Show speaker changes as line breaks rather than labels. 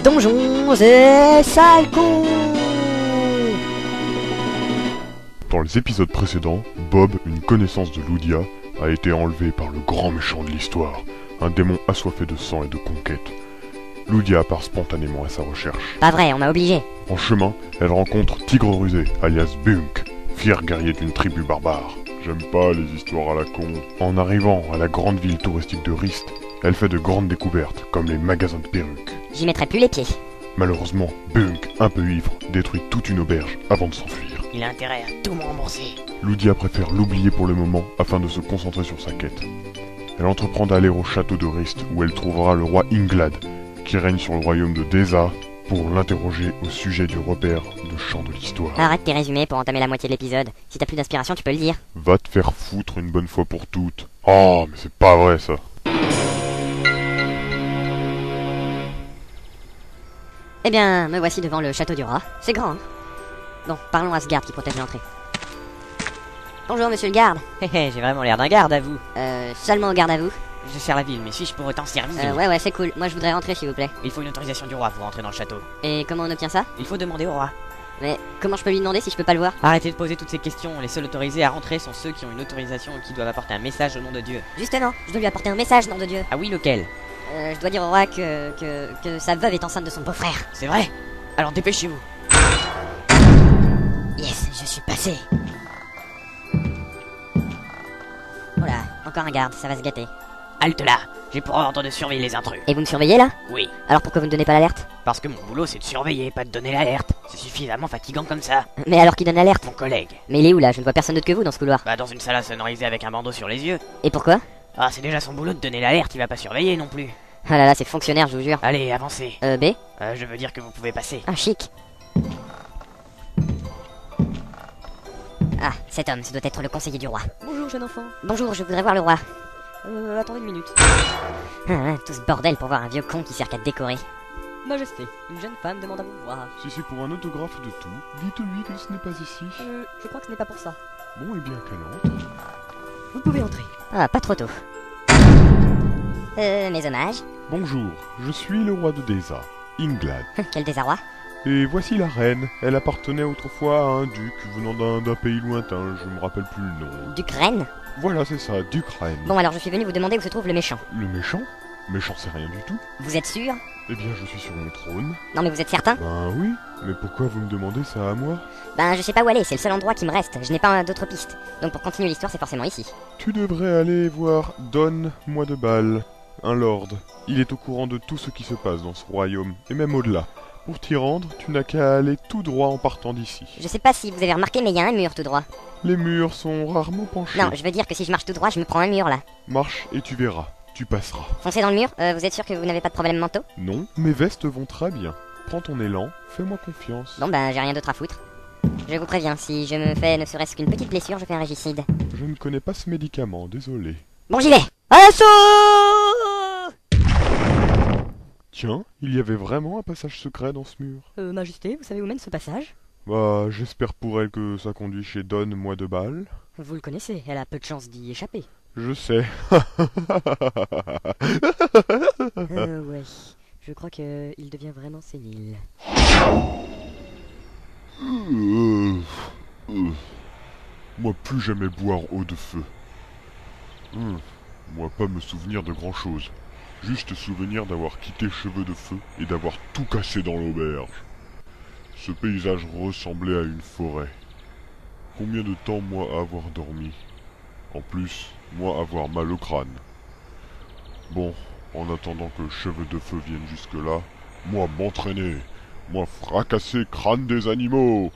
Donjons et Salcons.
Dans les épisodes précédents, Bob, une connaissance de Ludia, a été enlevé par le grand méchant de l'histoire, un démon assoiffé de sang et de conquête. Ludia part spontanément à sa recherche.
Pas vrai, on m'a obligé.
En chemin, elle rencontre Tigre Rusé, alias Bunk, fier guerrier d'une tribu barbare. J'aime pas les histoires à la con. En arrivant à la grande ville touristique de Rist, elle fait de grandes découvertes, comme les magasins de perruques.
J'y mettrai plus les pieds.
Malheureusement, Bunk, un peu ivre, détruit toute une auberge avant de s'enfuir.
Il a intérêt à tout me rembourser.
Ludia préfère l'oublier pour le moment afin de se concentrer sur sa quête. Elle entreprend d'aller au château de Rist où elle trouvera le roi Inglad, qui règne sur le royaume de Deza, pour l'interroger au sujet du repère de chant de l'histoire.
Arrête tes résumés pour entamer la moitié de l'épisode. Si t'as plus d'inspiration, tu peux le dire.
Va te faire foutre une bonne fois pour toutes. Oh, mais c'est pas vrai ça.
Eh bien, me voici devant le château du roi. C'est grand, hein. Bon, parlons à ce garde qui protège l'entrée. Bonjour, monsieur le garde.
Hé, j'ai vraiment l'air d'un garde à vous.
Seulement au garde à vous.
Je sers la ville, mais suis-je pour autant servir
Ouais, c'est cool. Moi, je voudrais rentrer, s'il vous plaît.
Il faut une autorisation du roi pour entrer dans le château.
Et comment on obtient ça?
Il faut demander au roi.
Mais comment je peux lui demander si je peux pas le voir?
Arrêtez de poser toutes ces questions. Les seuls autorisés à rentrer sont ceux qui ont une autorisation et qui doivent apporter un message au nom de Dieu.
Justement, je dois lui apporter un message, nom de Dieu.
Ah oui, lequel?
Je dois dire au roi que sa veuve est enceinte de son beau-frère.
C'est vrai? Alors dépêchez-vous.
Yes, je suis passé. Oh là, encore un garde, ça va se gâter.
Halte là. J'ai pour ordre de surveiller les intrus.
Et vous me surveillez là?
Oui.
Alors pourquoi vous ne donnez pas l'alerte?
Parce que mon boulot c'est de surveiller, pas de donner l'alerte. C'est suffisamment fatigant comme ça.
Mais alors qui donne l'alerte?
Mon collègue.
Mais il est où là? Je ne vois personne d'autre que vous dans ce couloir.
Bah dans une salle à sonoriser avec un bandeau sur les yeux.
Et pourquoi?
Ah c'est déjà son boulot de donner l'alerte, il va pas surveiller non plus.
Ah là là, c'est fonctionnaire, je vous jure.
Allez, avancez.
B?
Je veux dire que vous pouvez passer.
Ah, chic. Ah, cet homme, ce doit être le conseiller du roi.
Bonjour jeune enfant.
Bonjour, je voudrais voir le roi.
Attendez une minute.
Tout ce bordel pour voir un vieux con qui sert qu'à décorer.
Majesté, une jeune femme demande à vous voir.
Si c'est pour un autographe de tout, dites-lui que ce n'est pas ici.
Je crois que ce n'est pas pour ça.
Bon, eh bien qu'elle entre.
Vous pouvez entrer.
Ah, pas trop tôt. Mes hommages.
Bonjour, je suis le roi de Deza, Inglad.
Quel désarroi.
Et voici la reine. Elle appartenait autrefois à un duc venant d'un pays lointain, je me rappelle plus le nom.
D'Ukraine.
Voilà, c'est ça, d'Ukraine.
Bon, alors je suis venu vous demander où se trouve le méchant.
Le méchant? Méchant, c'est rien du tout.
Vous êtes sûr?
Eh bien, je suis sur mon trône.
Non, mais vous êtes certain?
Ben oui, mais pourquoi vous me demandez ça à moi?
Ben, je sais pas où aller, c'est le seul endroit qui me reste. Je n'ai pas d'autres pistes. Donc pour continuer l'histoire, c'est forcément ici.
Tu devrais aller voir Donne-moi de Balle, un lord. Il est au courant de tout ce qui se passe dans ce royaume, et même au-delà. Pour t'y rendre, tu n'as qu'à aller tout droit en partant d'ici.
Je sais pas si vous avez remarqué, mais il y a un mur tout droit.
Les murs sont rarement penchés.
Non, je veux dire que si je marche tout droit, je me prends un mur là.
Marche et tu verras, tu passeras.
Foncez dans le mur, vous êtes sûr que vous n'avez pas de problème mentaux?
Non, mes vestes vont très bien. Prends ton élan, fais-moi confiance.
Bon ben, j'ai rien d'autre à foutre. Je vous préviens, si je me fais ne serait-ce qu'une petite blessure, je fais un régicide.
Je ne connais pas ce médicament, désolé.
Bon, j'y vais. Assaut!
Tiens, il y avait vraiment un passage secret dans ce mur.
Majesté, vous savez où mène ce passage?
Bah, j'espère pour elle que ça conduit chez Donne-moi de Balle.
Vous le connaissez, elle a peu de chance d'y échapper.
Je sais.
Ouais. Je crois qu'il devient vraiment sénile.
Moi, plus jamais boire eau de feu. Moi, pas me souvenir de grand-chose. Juste souvenir d'avoir quitté Cheveux de Feu et d'avoir tout cassé dans l'auberge. Ce paysage ressemblait à une forêt. Combien de temps, moi, avoir dormi? En plus, moi, avoir mal au crâne. Bon, en attendant que Cheveux de Feu vienne jusque-là, moi, m'entraîner. Moi, fracasser crâne des animaux.